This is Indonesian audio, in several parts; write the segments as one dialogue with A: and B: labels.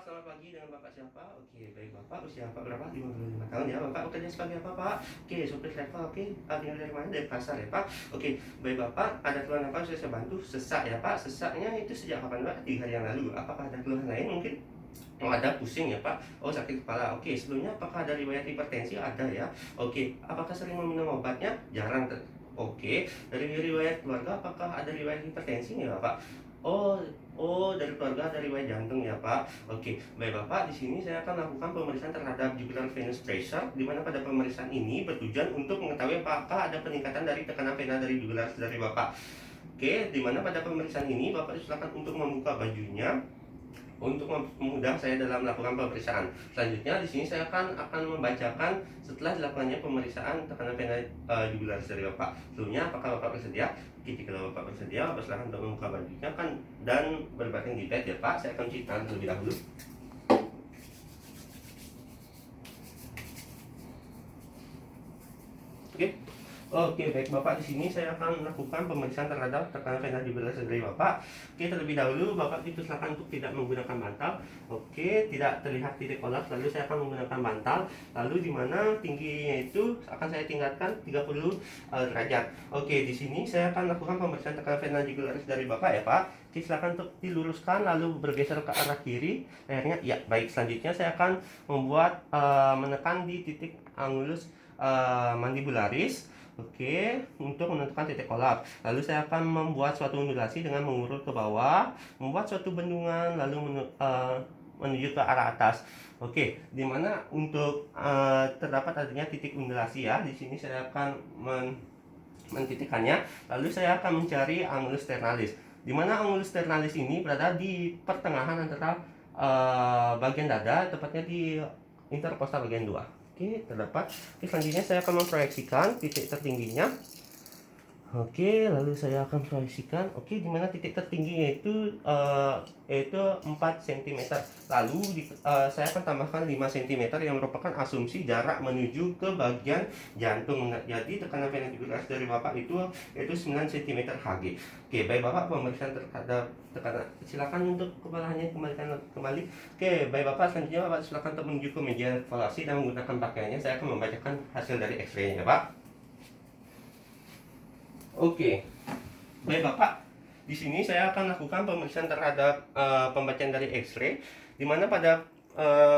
A: Bapak, selamat pagi. Dengan Bapak siapa? Oke, baik Bapak. Usia Bapak berapa? 55 tahun ya. Bapak bekerja sebagai apa, Pak? Oke, supir travel. Oke, tinggal dari mana? Dari pasar ya, Pak. Oke, baik Bapak. Ada keluhan apa? Saya bantu. Sesak ya, Pak. Sesaknya itu sejak kapan, Pak? 3 hari yang lalu. Apakah ada keluhan lain mungkin? Oh, ada pusing ya, Pak. Oh, sakit kepala. Oke, sebelumnya apakah ada riwayat hipertensi? Ada ya. Oke, apakah sering meminum obatnya? Jarang. Oke, dari riwayat keluarga apakah ada riwayat hipertensi ya, Pak? Oh, dari keluarga ada riwayat jantung ya, Pak. Oke, baik Bapak, di sini saya akan lakukan pemeriksaan terhadap jugular venous pressure, di mana pada pemeriksaan ini bertujuan untuk mengetahui apakah ada peningkatan dari tekanan vena dari jugular dari Bapak. Oke, di mana pada pemeriksaan ini Bapak silakan untuk membuka bajunya untuk memudahkan saya dalam melakukan pemeriksaan. Selanjutnya di sini saya akan membacakan setelah dilakukannya pemeriksaan tekanan vena jugular dari Bapak. Sebelumnya apakah Bapak bersedia? Kalau Bapak bersedia, Bapak silakan untuk membuka bajunya dan berbaring di bed ya, Pak. Saya akan cuci tangan terlebih dahulu. Oke. Oke, baik Bapak, di sini saya akan melakukan pemeriksaan terhadap tekanan vena jugular dari Bapak. Oke, terlebih dahulu Bapak dipersilakan untuk tidak menggunakan bantal. Oke, tidak terlihat titik kolaps. Lalu saya akan menggunakan bantal. Lalu di mana tingginya itu akan saya tingkatkan 30 derajat. Oke, di sini saya akan melakukan pemeriksaan tekanan vena jugular dari Bapak ya, Pak. Oke, silakan untuk diluruskan lalu bergeser ke arah kiri. Akhirnya ya, baik. Selanjutnya saya akan menekan di titik angulus mandibularis. Oke, untuk menentukan titik kolaps. Lalu saya akan membuat suatu undulasi dengan mengurut ke bawah, membuat suatu bendungan, lalu menuju ke arah atas. Oke, dimana untuk terdapat adanya titik undulasi ya. Di sini saya akan mentitikkannya. Lalu saya akan mencari angulus sternalis. Dimana angulus sternalis ini berada di pertengahan antara bagian dada, tepatnya di interkostal bagian 2. Oke, terdapat. Oke, selanjutnya saya akan memproyeksikan titik tertingginya. Oke, lalu saya akan proyeksikan. Oke, di mana titik tertingginya yaitu 4 cm. Lalu saya akan tambahkan 5 cm yang merupakan asumsi jarak menuju ke bagian jantung. Nah, jadi tekanan vena jugular dari Bapak itu yaitu 9 cm Hg. Oke, baik Bapak, pemeriksaan terhadap tekanan. Silakan untuk kepalanya kembalikan kembali. Oke, baik Bapak, selanjutnya Bapak silakan untuk menuju ke meja evaluasi dan menggunakan pakaiannya. Saya akan membacakan hasil dari X-ray-nya, Pak. Oke, baik Bapak. Di sini saya akan lakukan pemeriksaan terhadap pembacaan dari X-ray, di mana pada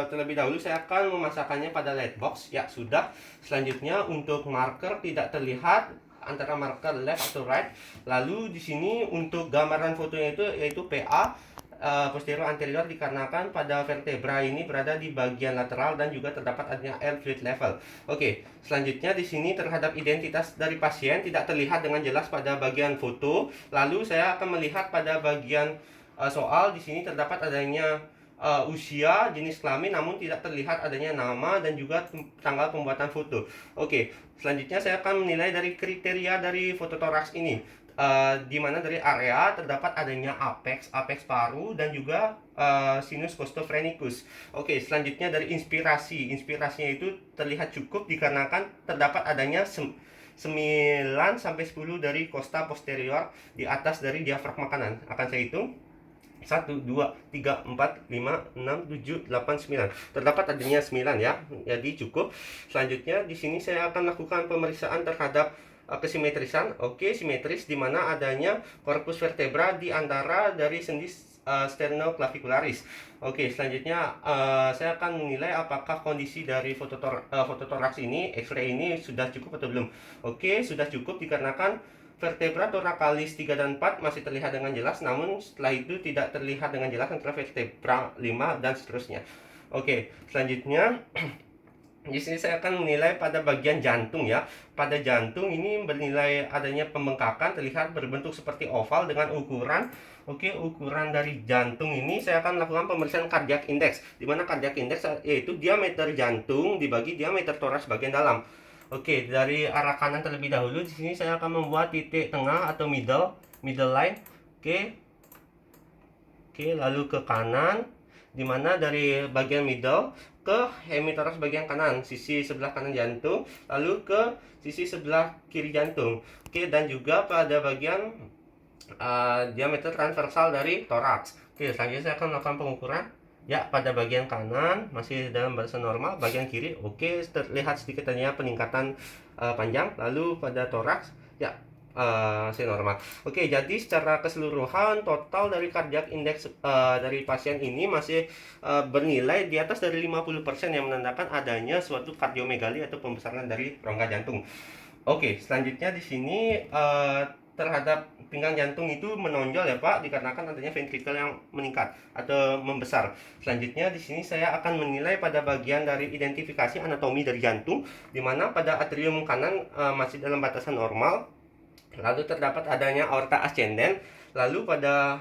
A: terlebih dahulu saya akan memasakkannya pada light box. Ya sudah. Selanjutnya untuk marker tidak terlihat antara marker left atau right. Lalu di sini untuk gambaran fotonya itu yaitu PA posterior anterior, dikarenakan pada vertebra ini berada di bagian lateral dan juga terdapat adanya air fluid level. Oke, selanjutnya di sini terhadap identitas dari pasien tidak terlihat dengan jelas pada bagian foto. Lalu saya akan melihat pada bagian soal. Di sini terdapat adanya usia, jenis kelamin, namun tidak terlihat adanya nama dan juga tanggal pembuatan foto. Oke, selanjutnya saya akan menilai dari kriteria dari fototoraks ini. Di mana dari area terdapat adanya apex paru dan juga sinus costophrenicus. Oke, selanjutnya dari inspirasinya itu terlihat cukup dikarenakan terdapat adanya 9 sampai 10 dari costa posterior di atas dari diafragma kanan. Akan saya hitung 1, 2, 3, 4, 5, 6, 7, 8, 9. Terdapat adanya 9 ya. Jadi cukup. Selanjutnya di sini saya akan lakukan pemeriksaan terhadap kesimetrisan. Oke, simetris di mana adanya korpus vertebra di antara dari sendi sternoclavicularis. Oke, selanjutnya saya akan menilai apakah kondisi dari fototoraks ini, X-ray ini sudah cukup atau belum. Oke, sudah cukup dikarenakan vertebra thoracalis 3 dan 4 masih terlihat dengan jelas, namun setelah itu tidak terlihat dengan jelas antara vertebra 5 dan seterusnya. Oke, selanjutnya di sini saya akan menilai pada bagian jantung ya. Pada jantung ini bernilai adanya pembengkakan, terlihat berbentuk seperti oval dengan ukuran. Oke, ukuran dari jantung ini saya akan melakukan pemeriksaan cardiac index. Di mana cardiac index yaitu diameter jantung dibagi diameter toraks bagian dalam. Oke, dari arah kanan terlebih dahulu. Di sini saya akan membuat titik tengah atau middle line. Oke, lalu ke kanan, dimana dari bagian middle ke hemitoraks bagian kanan, sisi sebelah kanan jantung, lalu ke sisi sebelah kiri jantung. Oke, dan juga pada bagian diameter transversal dari toraks. Oke, selanjutnya saya akan melakukan pengukuran. Ya, pada bagian kanan masih dalam batasan normal, bagian kiri oke, terlihat sedikit adanya peningkatan panjang, lalu pada toraks ya masih normal. Oke, jadi secara keseluruhan total dari cardiac index dari pasien ini masih bernilai di atas dari 50% yang menandakan adanya suatu kardiomegali atau pembesaran dari rongga jantung. Oke, selanjutnya di sini terhadap pinggang jantung itu menonjol ya Pak, dikarenakan adanya ventricle yang meningkat atau membesar. Selanjutnya di sini saya akan menilai pada bagian dari identifikasi anatomi dari jantung, di mana pada atrium kanan masih dalam batasan normal, lalu terdapat adanya aorta ascendens, lalu pada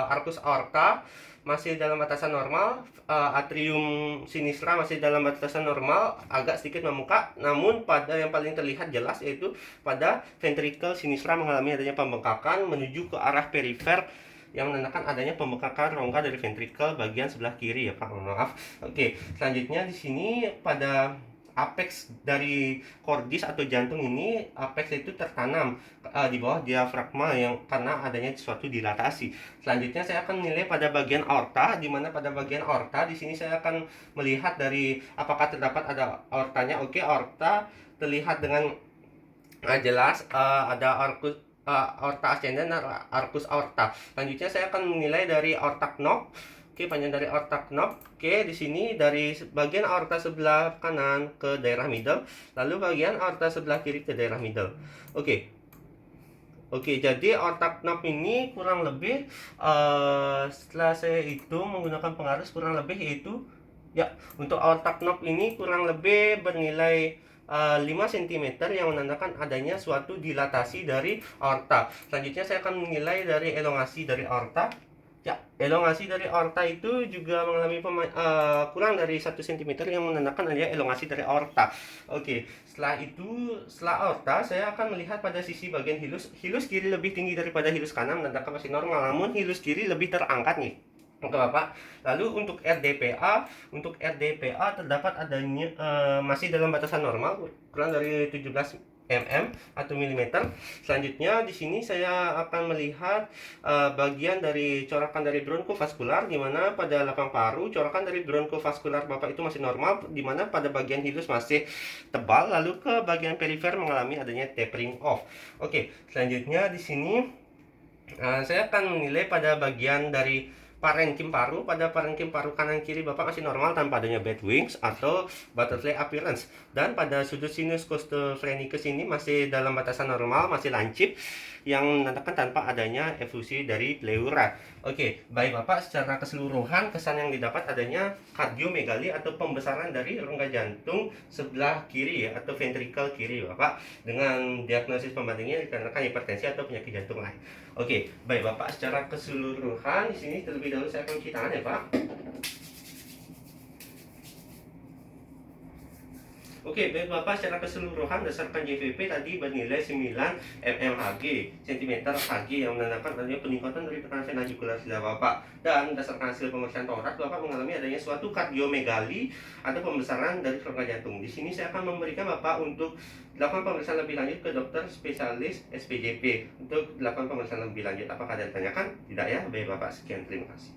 A: arcus aorta masih dalam batasan normal, atrium sinistra masih dalam batasan normal, agak sedikit memuka, namun pada yang paling terlihat jelas yaitu pada ventricle sinistra mengalami adanya pembengkakan menuju ke arah perifer yang menandakan adanya pembengkakan rongga dari ventricle bagian sebelah kiri ya Pak, maaf. Oke, selanjutnya di sini pada apex dari cordis atau jantung ini, apex itu tertanam di bawah diafragma yang karena adanya suatu dilatasi. Selanjutnya saya akan menilai pada bagian aorta, di mana pada bagian aorta di sini saya akan melihat dari apakah terdapat ada aortanya. Oke, aorta terlihat dengan jelas ada arcus aorta ascendens dan arcus aorta. Selanjutnya saya akan menilai dari aorta knob. Oke, panjang dari aorta knob. Oke, di sini dari bagian aorta sebelah kanan ke daerah middle, lalu bagian aorta sebelah kiri ke daerah middle. Oke. Oke, jadi aorta knob ini kurang lebih setelah saya hitung menggunakan pengaris kurang lebih yaitu ya, untuk aorta knob ini kurang lebih bernilai 5 cm yang menandakan adanya suatu dilatasi dari aorta. Selanjutnya saya akan menilai dari elongasi dari aorta. Ya, elongasi dari aorta itu juga mengalami kurang dari 1 cm yang menandakan adanya elongasi dari aorta. Oke, setelah itu, setelah aorta, saya akan melihat pada sisi bagian hilus. Hilus kiri lebih tinggi daripada hilus kanan, menandakan masih normal, namun hilus kiri lebih terangkat nih. Oke Bapak. Lalu untuk RDPA terdapat adanya masih dalam batasan normal, kurang dari 17 mm atau milimeter. Selanjutnya di sini saya akan melihat bagian dari corakan dari bronchovascular, di mana pada lapang paru corakan dari bronchovascular Bapak itu masih normal, di mana pada bagian hilus masih tebal, lalu ke bagian perifer mengalami adanya tapering off. Oke, selanjutnya di sini saya akan menilai pada bagian dari parenkim paru. Pada parenkim paru kanan kiri Bapak masih normal tanpa adanya bad wings atau butterfly appearance, dan pada sudut sinus costophrenicus ini masih dalam batasan normal, masih lancip yang menandakan tanpa adanya efusi dari pleura. Oke, baik Bapak, secara keseluruhan kesan yang didapat adanya kardiomegali atau pembesaran dari rongga jantung sebelah kiri ya, atau ventricle kiri Bapak, dengan diagnosis pembandingnya dikarenakan hipertensi atau penyakit jantung lain. Oke, baik Bapak, secara keseluruhan di sini terlebih dahulu saya akan cuci tangan ya Pak. Oke, baik Bapak, secara keseluruhan berdasarkan JVP tadi bernilai 9 mmHg, cm Hg, yang menandakan adanya peningkatan dari tekanan vena jugular sida Bapak. Dan berdasarkan hasil pemeriksaan toraks, Bapak mengalami adanya suatu kardiomegali atau pembesaran dari rongga jantung. Di sini saya akan memberikan Bapak untuk dilakukan pemeriksaan lebih lanjut ke dokter spesialis SPJP untuk dilakukan pemeriksaan lebih lanjut. Apakah ada yang ditanyakan? Tidak ya? Baik Bapak, sekian, terima kasih.